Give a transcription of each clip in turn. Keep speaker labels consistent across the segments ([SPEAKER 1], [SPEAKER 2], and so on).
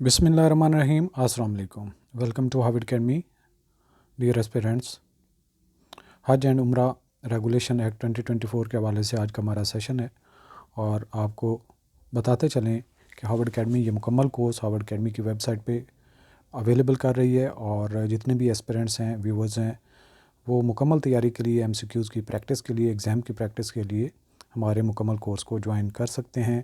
[SPEAKER 1] बिस्मिल्लाहिर्रहमानिर्रहीम। अस्सलाम वालेकुम। Welcome to Havid academy. Dear aspirants, Haj and Umrah regulation act 2024 के हवाले से आज का हमारा सेशन है और आपको बताते चलें कि हाविड अकेडमी ये मुकम्मल कोर्स हाविड अकेडमी की वेबसाइट पे अवेलेबल कर रही है और जितने भी एस्पिरेंट्स हैं, व्यूवर्स हैं, वो मुकम्मल तैयारी के लिए, MCQs की प्रैक्टिस के लिए, एग्ज़ाम की प्रैक्टिस के लिए हमारे मुकम्मल कोर्स को ज्वाइन कर सकते हैं।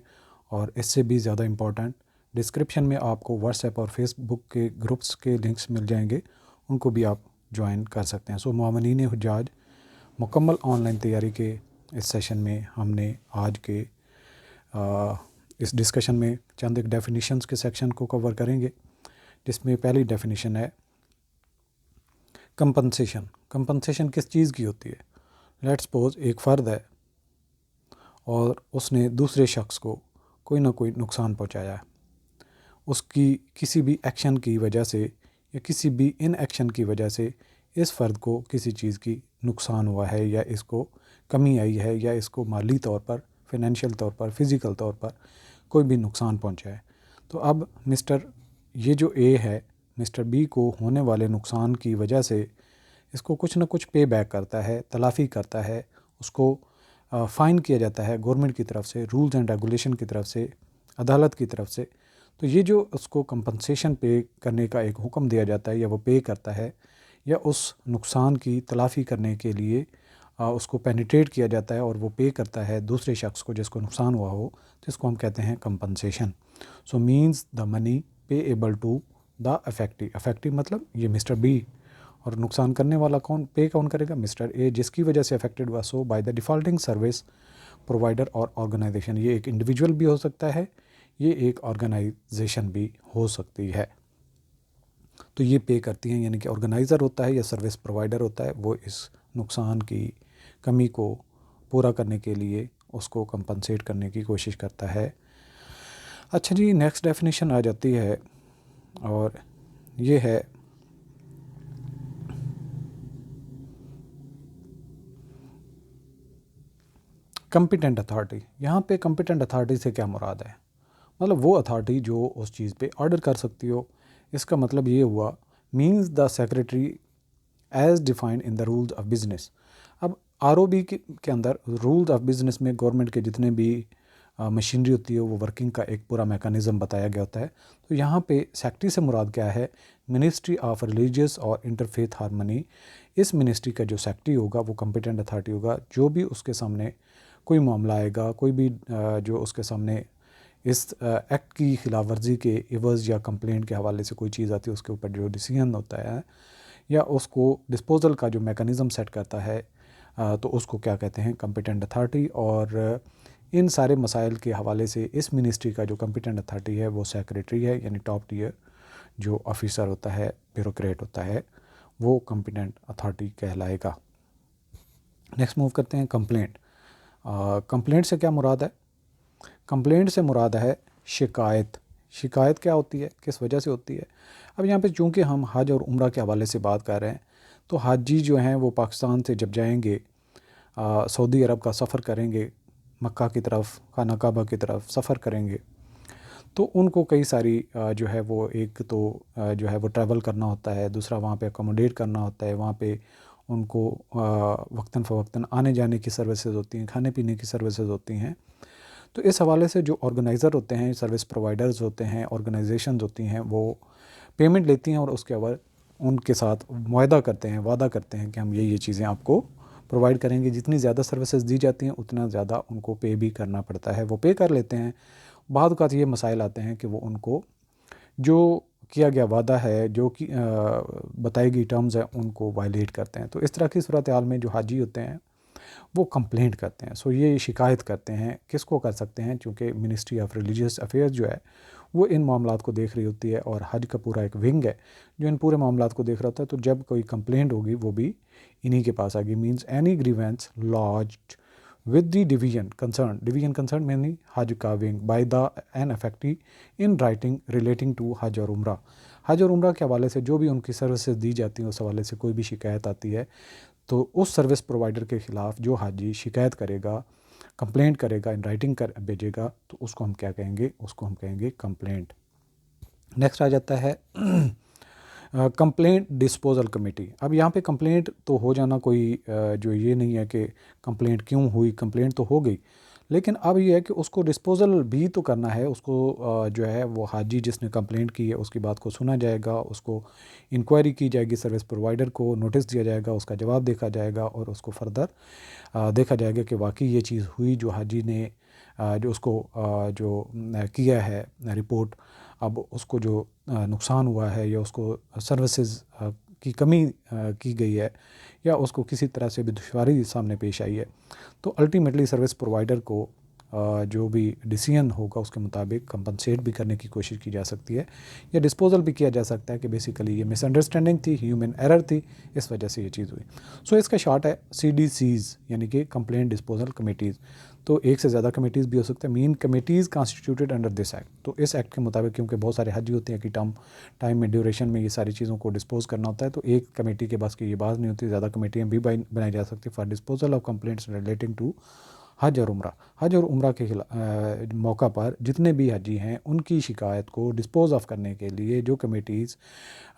[SPEAKER 1] और इससे भी ज़्यादा इम्पॉर्टेंट, डिस्क्रिप्शन में आपको व्हाट्सएप और फेसबुक के ग्रुप्स के लिंक्स मिल जाएंगे, उनको भी आप ज्वाइन कर सकते हैं। सो मामनीन हुज्जाज, मुकम्मल ऑनलाइन तैयारी के इस सेशन में हमने आज के इस डिस्कशन में चंद एक डेफिनेशंस के सेक्शन को कवर करेंगे, जिसमें पहली डेफिनेशन है कंपनसेशन। कंपनसेशन किस चीज़ की होती है? लेट्स सपोज एक फ़र्द है और उसने दूसरे शख्स को कोई ना कोई नुकसान पहुंचाया है। उसकी किसी भी एक्शन की वजह से या किसी भी इनएक्शन की वजह से इस फ़र्द को किसी चीज़ की नुकसान हुआ है, या इसको कमी आई है, या इसको माली तौर पर, फाइनेंशियल तौर पर, फ़िज़िकल तौर पर कोई भी नुकसान पहुंचा है। तो अब ये जो ए है, मिस्टर बी को होने वाले नुकसान की वजह से इसको कुछ ना कुछ पे बैक करता है, तलाफ़ी करता है, उसको फ़ाइन किया जाता है गवर्नमेंट की तरफ से, रूल्स एंड रेगुलेशन की तरफ से, अदालत की तरफ से। तो ये जो उसको कंपनसेशन पे करने का एक हुक्म दिया जाता है, या वो पे करता है, या उस नुकसान की तलाफ़ी करने के लिए उसको पेनिट्रेट किया जाता है और वो पे करता है दूसरे शख्स को जिसको नुकसान हुआ हो, तो इसको हम कहते हैं compensation. So means the money पे एबल टू द अफेक्टी। अफेक्टी मतलब ये मिस्टर बी, और नुकसान करने वाला कौन करेगा? मिस्टर ए, जिसकी वजह से अफेक्टेड हुआ सो बाय द डिफ़ॉल्टिंग सर्विस प्रोवाइडर और ऑर्गेनाइजेशन। ये एक इंडिविजुअल भी हो सकता है, ये एक ऑर्गेनाइजेशन भी हो सकती है। तो ये पे करती हैं, यानी कि ऑर्गेनाइज़र होता है या सर्विस प्रोवाइडर होता है, वो इस नुकसान की कमी को पूरा करने के लिए उसको कंपनसेट करने की कोशिश करता है। अच्छा जी, नेक्स्ट डेफिनेशन आ जाती है और ये है कॉम्पिटेंट अथॉरिटी। यहाँ पे कॉम्पिटेंट अथॉरिटी से क्या मुराद है? मतलब वो अथॉरिटी जो उस चीज़ पे ऑर्डर कर सकती हो। इसका मतलब ये हुआ, means the secretary as defined in the rules of business. अब ROB के अंदर रूल्स ऑफ बिज़नेस में गवर्नमेंट के जितने भी मशीनरी होती है, वो वर्किंग का एक पूरा मैकेनिज़्म बताया गया होता है। तो यहाँ पे सेक्रेटरी से मुराद क्या है? मिनिस्ट्री ऑफ रिलीजियस और इंटरफेथ हारमनी। इस मिनिस्ट्री का जो सेक्रेटरी होगा वो कॉम्पिटेंट अथॉरिटी होगा। जो भी उसके सामने कोई मामला आएगा, कोई भी जो उसके सामने इस एक्ट की खिलाफ वर्जी के एवज़ या कंप्लेंट के हवाले से कोई चीज़ आती है, उसके ऊपर जो डिसीजन होता है या उसको डिस्पोजल का जो मैकेनिज़्म सेट करता है, तो उसको क्या कहते हैं? Competent authority. और इन सारे मसाइल के हवाले से इस मिनिस्ट्री का जो कॉम्पिटेंट अथॉरिटी है वो सेक्रेटरी है, यानी टॉप टियर जो ऑफिसर होता है, ब्यूरोक्रेट होता है, वो कॉम्पिटेंट अथॉरिटी कहलाएगा। नेक्स्ट मूव करते हैं कंप्लेंट। कंप्लेंट से क्या मुराद है? कंप्लेंट से मुराद है शिकायत। शिकायत क्या होती है, किस वजह से होती है? अब यहाँ पे चूँकि हम हज और उम्रा के हवाले से बात कर रहे हैं, तो हाजी जो हैं वो पाकिस्तान से जब जाएंगे, सऊदी अरब का सफ़र करेंगे, मक्का की तरफ, खाना काबा की तरफ सफ़र करेंगे, तो उनको कई सारी जो है वो एक तो जो है वो ट्रैवल करना होता है, दूसरा वहाँ पे अकोमोडेट करना होता है, वहाँ पे उनको वक्तन फ़वक्तन आने जाने की सर्विसेज होती हैं, खाने पीने की सर्विसेज होती हैं। तो इस हवाले से जो ऑर्गेनाइज़र होते हैं, सर्विस प्रोवाइडर्स होते हैं, ऑर्गेनाइजेशंस होती हैं, वो पेमेंट लेती हैं और उसके बाद उनके साथ वादा करते हैं कि हम ये चीज़ें आपको प्रोवाइड करेंगे। जितनी ज़्यादा सर्विसेज दी जाती हैं उतना ज़्यादा उनको पे भी करना पड़ता है, वो पे कर लेते हैं। बाद औक़ात ये मसाइल आते हैं कि वो उनको जो किया गया वादा है, जो कि बताई गई टर्म्स हैं, उनको वायलेट करते हैं। तो इस तरह की सूरत हाल में जो हाजी होते हैं वो कंप्लेंट करते हैं। सो ये शिकायत करते हैं। किसको कर सकते हैं? चूँकि मिनिस्ट्री ऑफ रिलीजियस अफेयर्स जो है वो इन मामलात को देख रही होती है, और हज का पूरा एक विंग है जो इन पूरे मामलात को देख रहा होता है। तो जब कोई कंप्लेंट होगी वो भी इन्हीं के पास आएगी। Means any grievance lodged with the division concerned mainly हज का wing by the an affectee in writing relating to हज और उम्रा। हज और उम्रा के हवाले से जो भी उनकी सर्विसेज दी जाती हैं, उस हवाले से कोई भी शिकायत आती है, तो उस सर्विस प्रोवाइडर के ख़िलाफ़ जो हाजी शिकायत करेगा, कंप्लेंट करेगा, इन राइटिंग कर भेजेगा, तो उसको हम क्या कहेंगे? उसको हम कहेंगे कंप्लेंट। नेक्स्ट आ जाता है कंप्लेंट डिस्पोजल कमेटी। अब यहाँ पे कंप्लेंट तो हो जाना कोई जो ये नहीं है कि कंप्लेंट क्यों हुई, कंप्लेंट तो हो गई, लेकिन अब ये है कि उसको डिस्पोजल भी तो करना है। उसको जो है वो हाजी जिसने कंप्लेंट की है उसकी बात को सुना जाएगा, उसको इंक्वायरी की जाएगी, सर्विस प्रोवाइडर को नोटिस दिया जाएगा, उसका जवाब देखा जाएगा और उसको फर्दर देखा जाएगा कि वाकई ये चीज़ हुई जो हाजी ने जो उसको किया है रिपोर्ट। अब उसको जो नुकसान हुआ है या उसको सर्विसेज की कमी की गई है या उसको किसी तरह से भी दुश्वारी सामने पेश आई है, तो अल्टीमेटली सर्विस प्रोवाइडर को जो भी डिसीजन होगा उसके मुताबिक कंपनसेट भी करने की कोशिश की जा सकती है या डिस्पोजल भी किया जा सकता है कि बेसिकली ये मिसअंडरस्टैंडिंग थी, ह्यूमन एरर थी, इस वजह से ये चीज़ हुई। सो इसका शॉर्ट है CDCs यानी कि कंप्लेंट डिस्पोजल कमेटीज़। तो एक से ज़्यादा कमेटीज़ भी हो सकते हैं। Main committees constituted under this act. तो इस एक्ट के मुताबिक क्योंकि बहुत सारे हज होते हैं कि टाइम में ड्यूरेशन में ये सारी चीज़ों को डिस्पोज करना होता है, तो एक कमेटी के पास की ये बात नहीं होती, ज़्यादा कमेटियाँ भी बनाई जा सकती for disposal of complaints relating to हज और उम्रा। हज और उम्रा के मौका पर जितने भी हजी हैं उनकी शिकायत को डिस्पोज ऑफ करने के लिए जो committees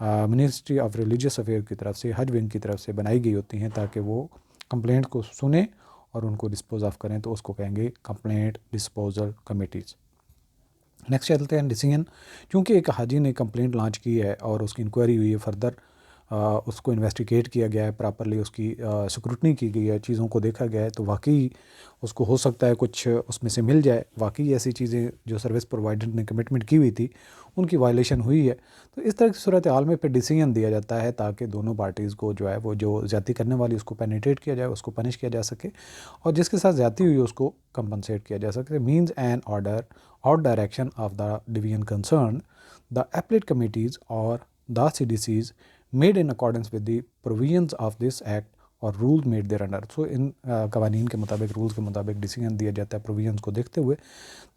[SPEAKER 1] ministry of religious affair की तरफ से, हज विंग की तरफ से बनाई गई होती हैं ताकि वो कंप्लेंट को सुने और उनको डिस्पोज ऑफ करें, तो उसको कहेंगे कंप्लेंट डिस्पोजल कमेटीज़। नेक्स्ट चलते हैं डिसीजन। क्योंकि एक हाजी ने कंप्लेंट लॉन्च की है और उसकी इंक्वायरी हुई है, फर्दर उसको इन्वेस्टिगेट किया गया है, प्रॉपरली उसकी स्क्रूटनी की गई है, चीज़ों को देखा गया है, तो वाकई उसको हो सकता है कुछ उसमें से मिल जाए, वाकई ऐसी चीज़ें जो सर्विस प्रोवाइडर ने कमिटमेंट की हुई थी उनकी वायलेशन हुई है। तो इस तरह की सूरत हाल में फिर डिसीजन दिया जाता है ताकि दोनों पार्टीज़ को जो है वो जो ज़्यादती करने वाली उसको पेनिट्रेट किया जाए, उसको पनिश किया जा सके, और जिसके साथ ज़्यादती हुई उसको कंपनसेट किया जा सके। मीन्स एन ऑर्डर और direction of the division concern the appellate committees और the CDCs made in accordance with the provisions of this act और रूल मेड देयर अंडर। सो इन कवानीन के मुताबिक, रूल्स के मुताबिक डिसीजन दिया जाता है प्रोविजंस को देखते हुए,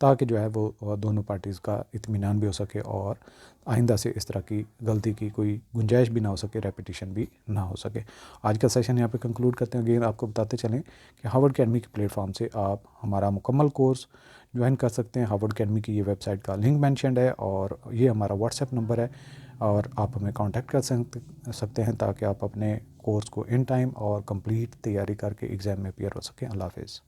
[SPEAKER 1] ताकि जो है वो दोनों पार्टीज़ का इत्मीनान भी हो सके और आइंदा से इस तरह की गलती की कोई गुंजाइश भी ना हो सके, रेपिटेशन भी ना हो सके। आज का सेशन यहाँ पे कंक्लूड करते हैं। अगेन आपको बताते चलें कि हार्वर्ड अकेडमी के प्लेटफॉर्म से आप हमारा मुकम्मल कोर्स ज्वाइन कर सकते हैं। हार्वर्ड अकेडमी की ये वेबसाइट का लिंक मेंशन्ड है और ये हमारा व्हाट्सएप नंबर है और आप हमें कांटेक्ट कर सकते हैं ताकि आप अपने कोर्स को इन टाइम और कंप्लीट तैयारी करके एग्ज़ाम में अपीयर हो सकें। अल्लाह हाफ़िज़।